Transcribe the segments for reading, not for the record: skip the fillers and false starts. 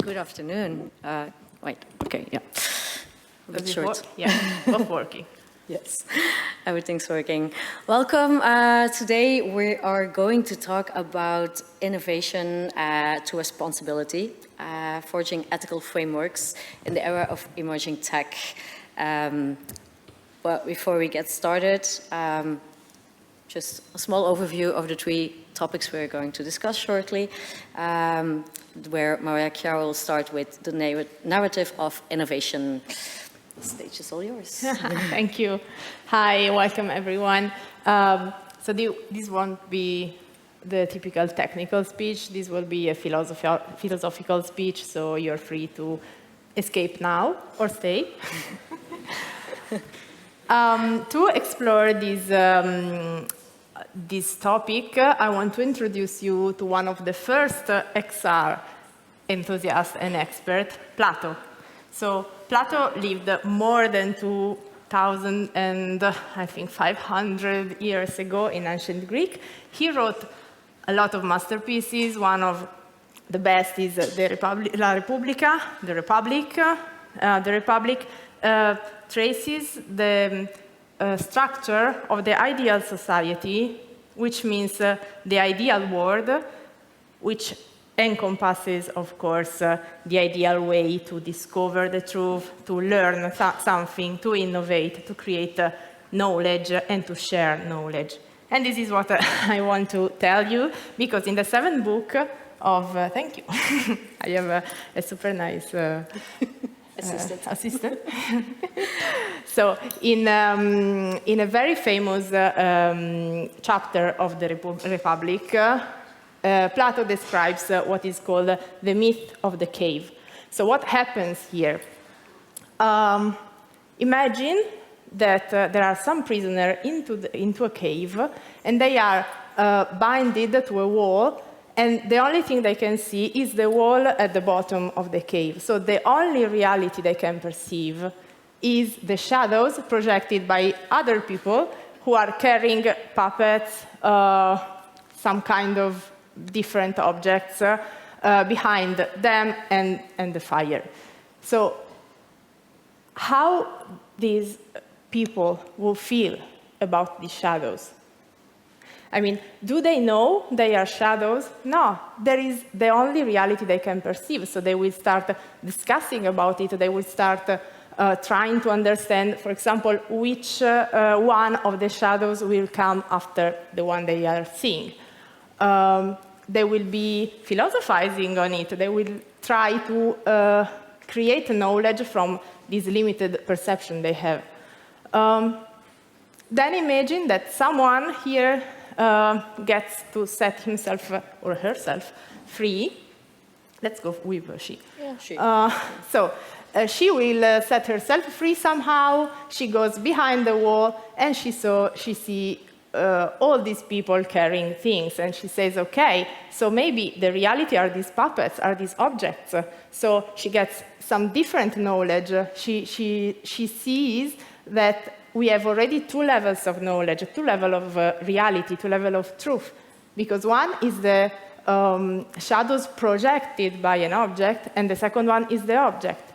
Good afternoon. Wait, okay, yeah. A bit short. Yeah, both working. Yes, everything's working. Welcome. Today we are going to talk about innovation to responsibility, forging ethical frameworks in the era of emerging tech. But before we get started, just a small overview of the three topics we're going to discuss shortly, where Mariachiara will start with the narrative of innovation. The stage is all yours. Thank you. Hi, welcome everyone. This won't be the typical technical speech. This will be a philosophical speech, so you're free to escape now or stay. To explore this topic, I want to introduce you to one of the first XR enthusiasts and experts, Plato. So Plato lived more than 2,500 years ago in ancient Greek. He wrote a lot of masterpieces. One of the best is La Repubblica. The Republic traces the structure of the ideal society, which means the ideal world, which encompasses, of course, the ideal way to discover the truth, to learn something, to innovate, to create knowledge, and to share knowledge. And this is what I want to tell you, because in the seventh book of, thank you, I have a super nice assistant. So in a very famous chapter of the Republic, Plato describes what is called the myth of the cave. So what happens here? Imagine that there are some prisoners into a cave, and they are binded to a wall, and the only thing they can see is the wall at the bottom of the cave. So the only reality they can perceive is the shadows projected by other people who are carrying puppets, some kind of different objects behind them and the fire. So how these people will feel about these shadows? I mean, do they know they are shadows? No, there is the only reality they can perceive. So they will start discussing about it. They will start trying to understand, for example, which one of the shadows will come after the one they are seeing. They will be philosophizing on it. They will try to create knowledge from this limited perception they have. Then imagine that someone here gets to set himself or herself free. Let's go with she. Yeah, she. She will set herself free somehow. She goes behind the wall, and she sees all these people carrying things, and she says, okay, so maybe the reality are these puppets, are these objects. So she gets some different knowledge. She sees that we have already two levels of knowledge, two levels of reality, two levels of truth. Because one is the shadows projected by an object, and the second one is the object.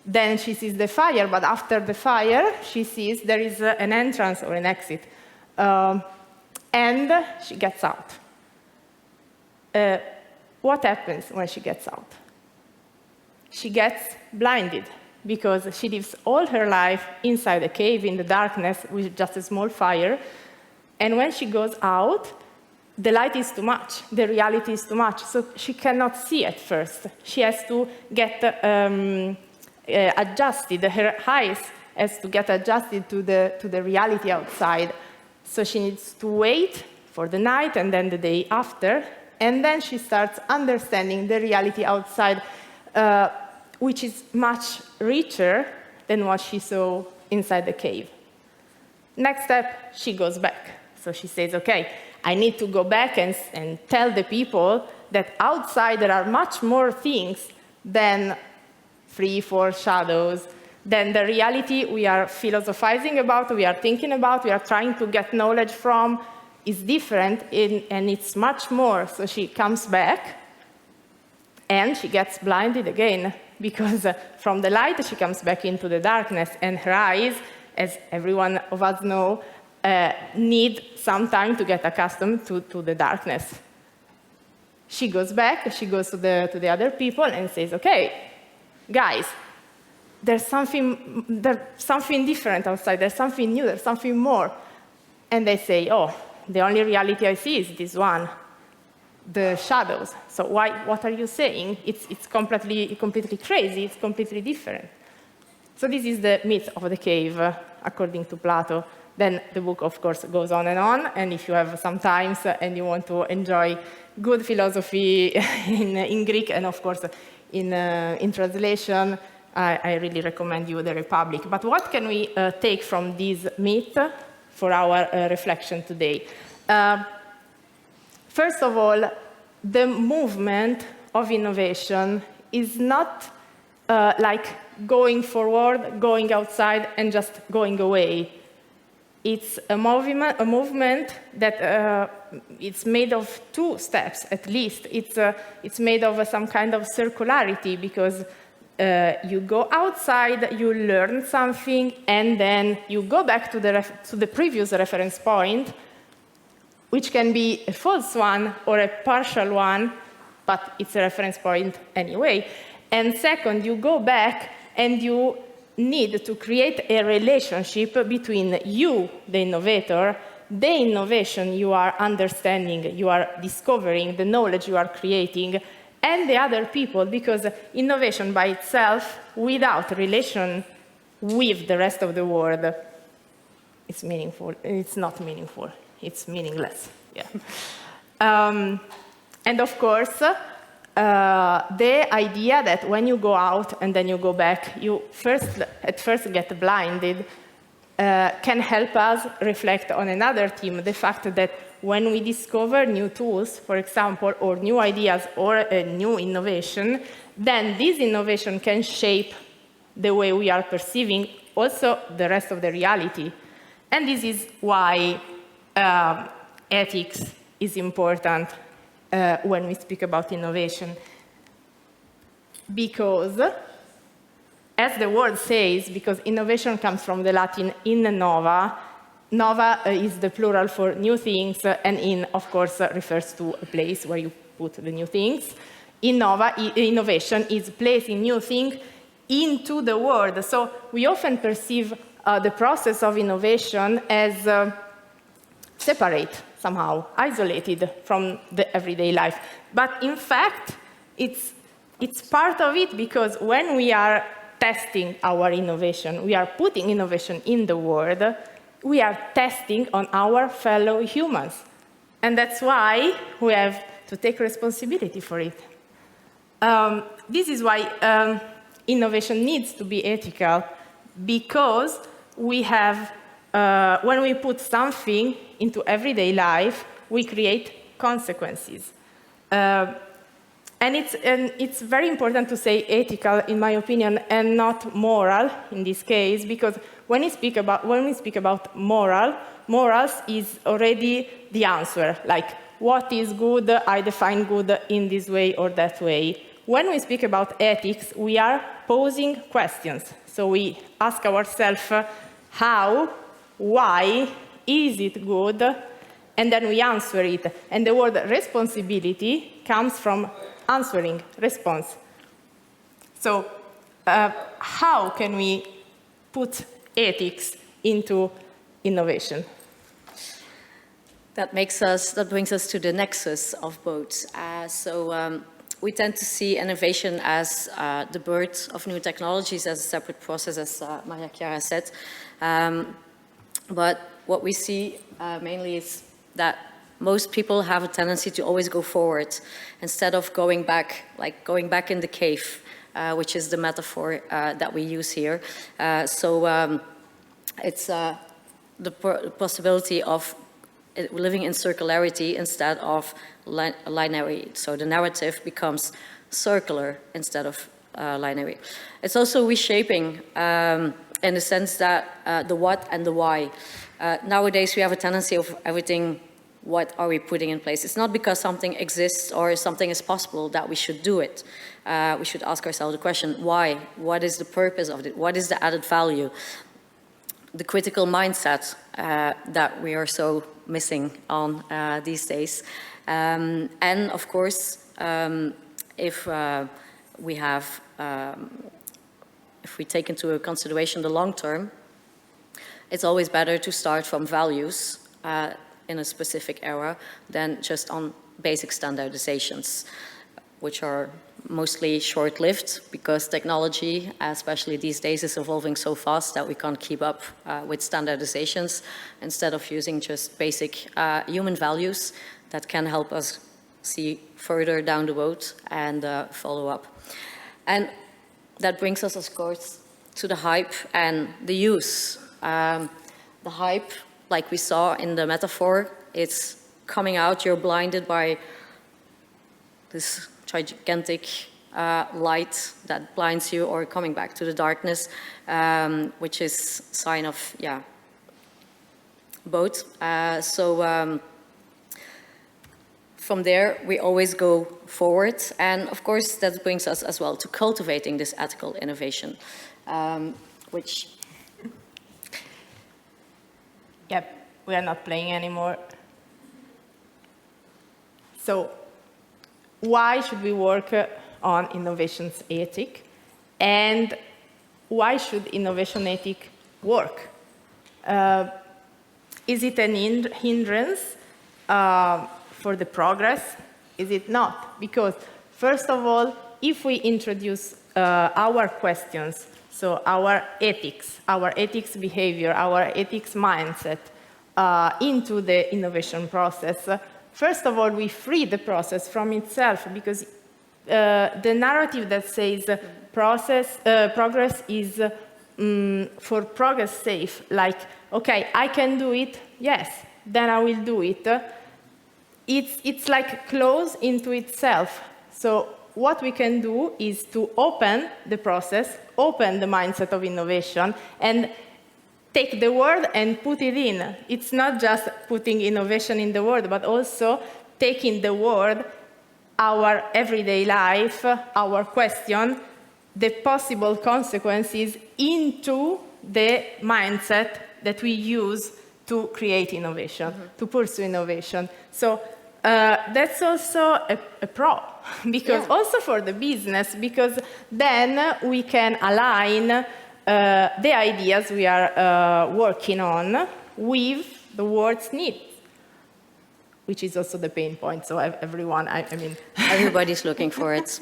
Then she sees the fire, but after the fire, she sees there is an entrance or an exit. And she gets out. What happens when she gets out? She gets blinded, because she lives all her life inside a cave in the darkness with just a small fire. And when she goes out, the light is too much, the reality is too much, so she cannot see at first. She has to get adjusted, her eyes has to get adjusted to the reality outside. So she needs to wait for the night and then the day after, and then she starts understanding the reality outside, which is much richer than what she saw inside the cave. Next step, she goes back. So she says, okay, I need to go back and tell the people that outside there are much more things than 3-4 shadows, than the reality we are philosophizing about, we are thinking about, we are trying to get knowledge from. is different, and it's much more. So she comes back, and she gets blinded again, because from the light, she comes back into the darkness, and her eyes, as every one of us know, need some time to get accustomed to the darkness. She goes back, she goes to the other people and says, okay, guys, there's something different outside, there's something new, there's something more. And they say, oh, the only reality I see is this one, the shadows. So what are you saying? It's completely crazy, it's completely different. So this is the myth of the cave, according to Plato. Then the book, of course, goes on, and if you have some time and you want to enjoy good philosophy in Greek, and of course in translation, I really recommend you The Republic. But what can we take from this myth for our reflection today? First of all, the movement of innovation is not like going forward, going outside, and just going away. It's a movement that it's made of two steps, at least. It's made of some kind of circularity, because you go outside, you learn something, and then you go back to the previous reference point, which can be a false one or a partial one, but it's a reference point anyway. And second, you go back and you need to create a relationship between you, the innovator, the innovation you are understanding, you are discovering, the knowledge you are creating, and the other people, because innovation by itself, without relation with the rest of the world, it's meaningful. It's not meaningful. It's meaningless. Yeah. And of course, the idea that when you go out and then you go back, you at first get blinded, can help us reflect on another theme, the fact that when we discover new tools, for example, or new ideas or a new innovation, then this innovation can shape the way we are perceiving also the rest of the reality. And this is why ethics is important when we speak about innovation. Because, as the word says, because innovation comes from the Latin innova, nova is the plural for new things, and in, of course, refers to a place where you put the new things. Innovation is placing new things into the world. So we often perceive the process of innovation as separate, somehow, isolated from the everyday life. But in fact, it's part of it, because when we are testing our innovation, we are putting innovation in the world, we are testing on our fellow humans. And that's why we have to take responsibility for it. This is why innovation needs to be ethical, because we have, when we put something into everyday life, we create consequences. And it's very important to say ethical, in my opinion, and not moral in this case, because when we speak about morals is already the answer. Like, what is good? I define good in this way or that way. When we speak about ethics, we are posing questions. So we ask ourselves how, why, is it good? And then we answer it. And the word responsibility comes from answering, response. So how can we put ethics into innovation? That brings us to the nexus of both. We tend to see innovation as the birth of new technologies as a separate process, as Mariachiara said. But what we see mainly is that most people have a tendency to always go forward instead of going back, like going back in the cave, which is the metaphor that we use here. It's the possibility of living in circularity instead of linear. So the narrative becomes circular instead of linear. It's also reshaping in the sense that the what and the why. Nowadays we have a tendency of everything what are we putting in place? It's not because something exists or something is possible that we should do it. We should ask ourselves the question, why? What is the purpose of it? What is the added value? The critical mindset that we are so missing on these days. And of course, if we take into consideration the long term, it's always better to start from values in a specific era than just on basic standardizations, which are mostly short-lived because technology, especially these days, is evolving so fast that we can't keep up with standardizations, instead of using just basic human values that can help us see further down the road and follow up. And that brings us, of course, to the hype and the use. The hype, like we saw in the metaphor, it's coming out, you're blinded by this gigantic light that blinds you, or coming back to the darkness, which is a sign of, both. From there, we always go forward. And of course, that brings us as well to cultivating this ethical innovation, which... Yep, we are not playing anymore. So, why should we work on innovation's ethic? And why should innovation ethic work? Is it an hindrance for the progress? Is it not? Because, first of all, if we introduce our questions, so our ethics behavior, our ethics mindset into the innovation process, first of all, we free the process from itself, because the narrative that says progress is for progress sake, like, okay, I can do it, yes, then I will do it. It's like close into itself. So what we can do is to open the process, open the mindset of innovation, and take the word and put it in. It's not just putting innovation in the word, but also taking the word, our everyday life, our question, the possible consequences into the mindset that we use to create innovation, to pursue innovation. So that's also a pro, because also for the business, because then we can align the ideas we are working on with the world's needs, which is also the pain point. So everyone, I mean... Everybody's looking for it.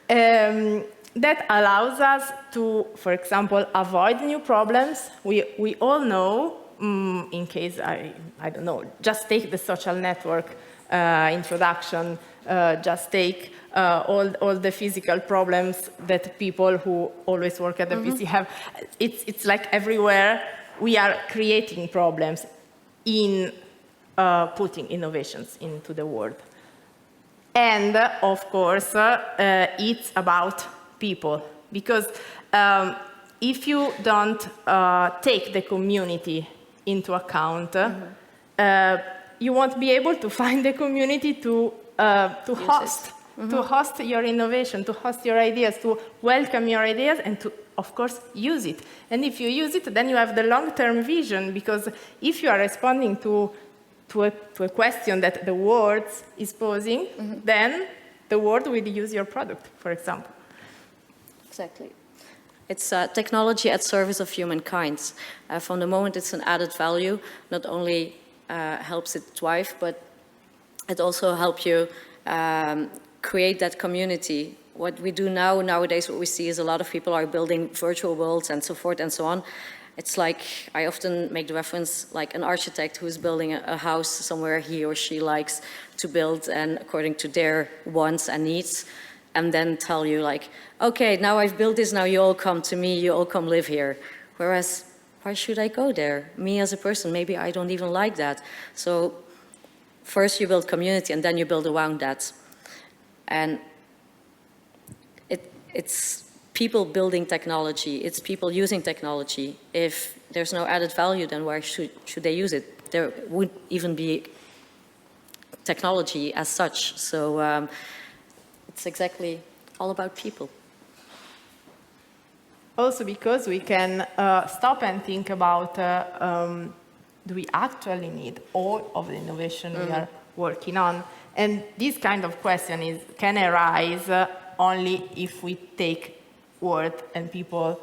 That allows us to, for example, avoid new problems. We all know, in case, I don't know, just take the social network introduction, just take all the physical problems that people who always work at the PC have. It's like everywhere we are creating problems in putting innovations into the world. And of course, it's about people, because if you don't take the community into account, you won't be able to find the community to host. To host your innovation, to host your ideas, to welcome your ideas, and to, of course, use it. And if you use it, then you have the long-term vision, because if you are responding to a question that the world is posing, then the world will use your product, for example. Exactly. It's technology at service of humankind. From the moment it's an added value, not only helps it thrive, but it also helps you create that community. What we do nowadays, what we see is a lot of people are building virtual worlds and so forth and so on. It's like, I often make the reference, like an architect who's building a house somewhere he or she likes to build, and according to their wants and needs, and then tell you like, okay, now I've built this, now you all come to me, you all come live here. Whereas, why should I go there? Me as a person, maybe I don't even like that. So first you build community and then you build around that. And it's people building technology, it's people using technology. If there's no added value, then why should they use it? There wouldn't even be technology as such. So it's exactly all about people. Also because we can stop and think about, do we actually need all of the innovation we are working on? And this kind of question can arise only if we take words and people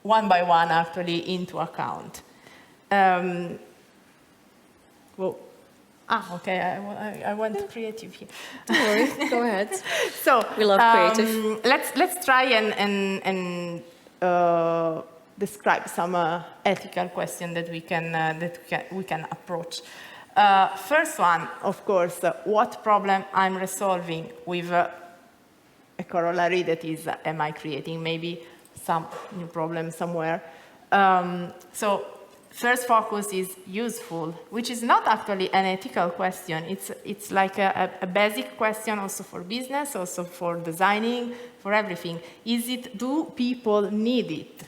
one by one actually into account. Okay, I went creative here. Don't worry, go ahead. So we love creative. Let's try and describe some ethical question that we can approach. First one, of course, what problem I'm resolving with a corollary that is, am I creating maybe some new problem somewhere? So first focus is useful, which is not actually an ethical question. It's like a basic question also for business, also for designing, for everything. Do people need it?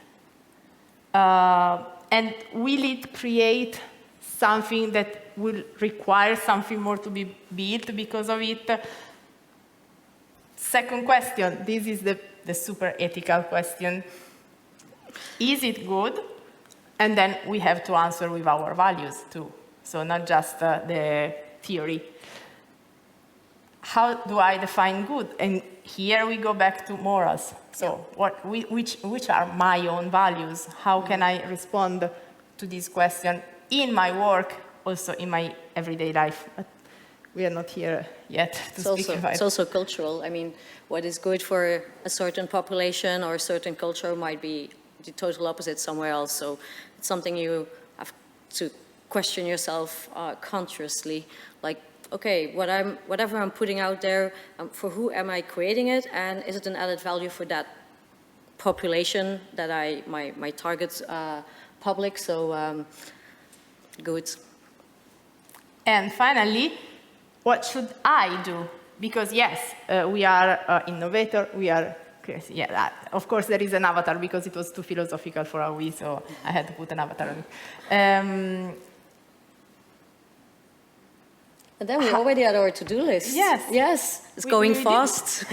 And will it create something that will require something more to be built because of it? Second question, this is the super ethical question. Is it good? And then we have to answer with our values too. So not just the theory. How do I define good? And here we go back to morals. So which are my own values? How can I respond to this question in my work, also in my everyday life? But we are not here yet to speak about it. It's also cultural. I mean, what is good for a certain population or a certain culture might be the total opposite somewhere else. So it's something you have to question yourself consciously. Like, okay, whatever I'm putting out there, for who am I creating it, and is it an added value for that population that my target public? So good. And finally, what should I do? Because yes, we are innovator, we are creative. Yeah, of course there is an avatar because it was too philosophical for a we, so I had to put an avatar on it. And then we already had our to-do list. Yes. Yes, it's going fast.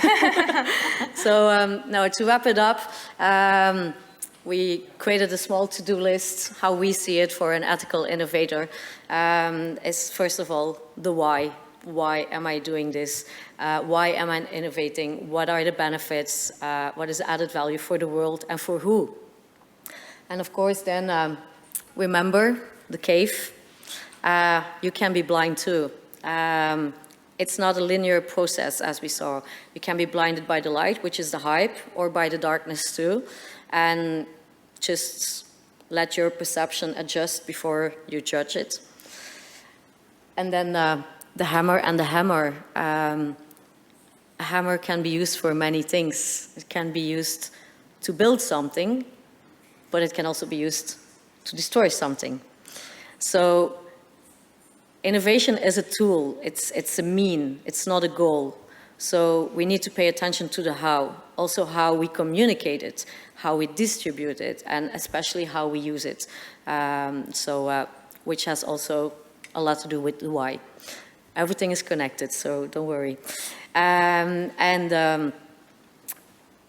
So now to wrap it up, we created a small to-do list. How we see it for an ethical innovator is, first of all, the why. Why am I doing this? Why am I innovating? What are the benefits? What is added value for the world and for who? And of course, then remember the cave. You can be blind too. It's not a linear process, as we saw. You can be blinded by the light, which is the hype, or by the darkness too. And just let your perception adjust before you judge it. And then the hammer and the hammer. A hammer can be used for many things. It can be used to build something, but it can also be used to destroy something. So innovation is a tool. It's a mean. It's not a goal. So we need to pay attention to the how. Also how we communicate it, how we distribute it, and especially how we use it. Which has also a lot to do with the why. Everything is connected, so don't worry.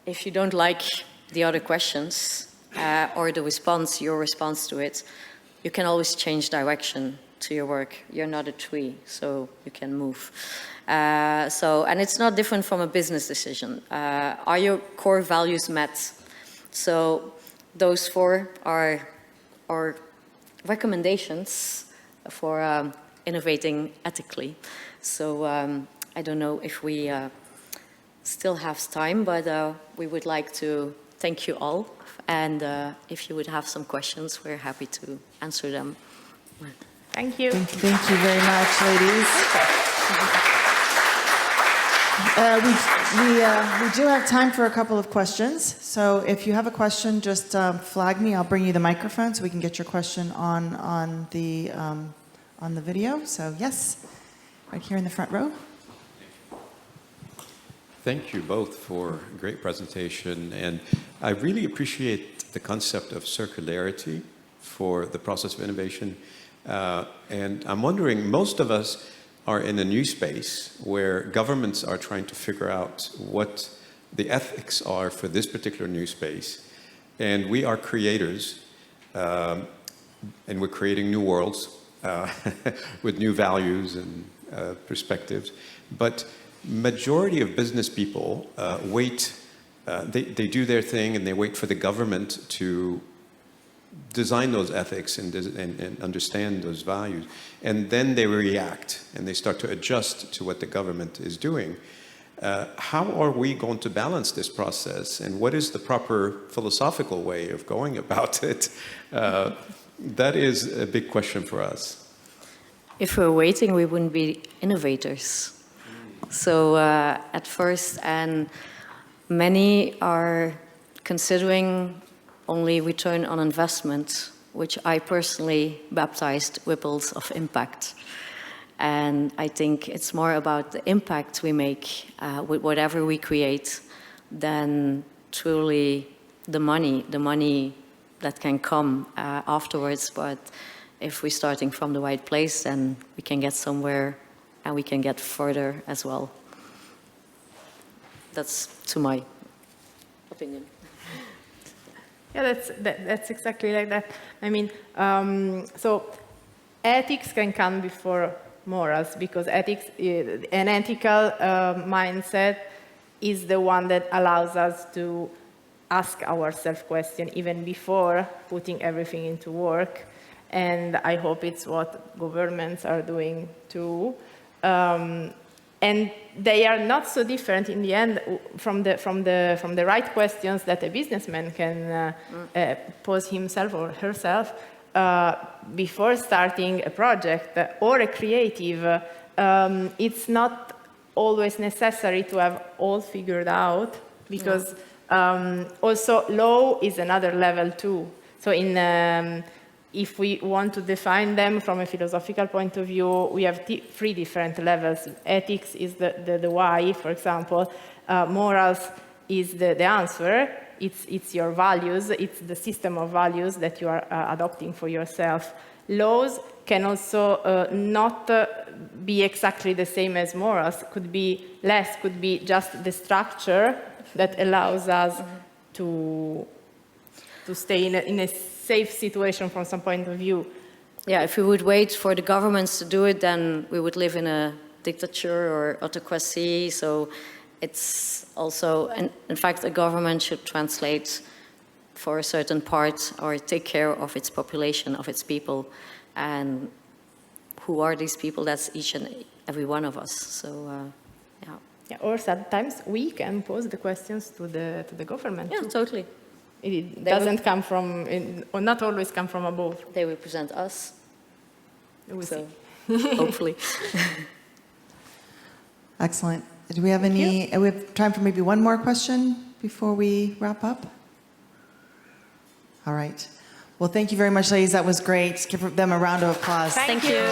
If you don't like the other questions or the response, your response to it, you can always change direction to your work. You're not a tree, so you can move. And it's not different from a business decision. Are your core values met? So those 4 are our recommendations for innovating ethically. So I don't know if we still have time, but we would like to thank you all. And if you would have some questions, we're happy to answer them. Thank you. Thank you very much, ladies. We do have time for a couple of questions. So if you have a question, just flag me. I'll bring you the microphone so we can get your question on the video. So yes, right here in the front row. Thank you both for a great presentation. And I really appreciate the concept of circularity for the process of innovation. And I'm wondering, most of us are in a new space where governments are trying to figure out what the ethics are for this particular new space. And we are creators, and we're creating new worlds with new values and perspectives. But majority of business people wait, they do their thing and they wait for the government to design those ethics and understand those values. And then they react and they start to adjust to what the government is doing. How are we going to balance this process? And what is the proper philosophical way of going about it? That is a big question for us. If we're waiting, we wouldn't be innovators. So at first, and many are considering only return on investment, which I personally baptized ripples of impact. And I think it's more about the impact we make with whatever we create than truly the money that can come afterwards. But if we're starting from the right place, then we can get somewhere and we can get further as well. That's to my opinion. Yeah, that's exactly like that. I mean, so ethics can come before morals, because ethics, an ethical mindset is the one that allows us to ask ourselves questions even before putting everything into work. And I hope it's what governments are doing too. And they are not so different in the end from the right questions that a businessman can pose himself or herself before starting a project or a creative. It's not always necessary to have all figured out, because also law is another level too. So if we want to define them from a philosophical point of view, we have three different levels. Ethics is the why, for example. Morals is the answer. It's your values. It's the system of values that you are adopting for yourself. Laws can also not be exactly the same as morals. Could be less, could be just the structure that allows us to stay in a safe situation from some point of view. Yeah, if we would wait for the governments to do it, then we would live in a dictature or autocracy. So it's also, in fact, a government should translate for a certain part or take care of its population, of its people. And who are these people? That's each and every one of us. So, yeah. Yeah, or sometimes we can pose the questions to the government. Yeah, too. totally. It doesn't come from, or not always come from above. They represent us. We'll So, see. hopefully. Excellent. Do we have we have time for maybe one more question before we wrap up? All right. Well, thank you very much, ladies. That was great. Give them a round of applause. Thank you.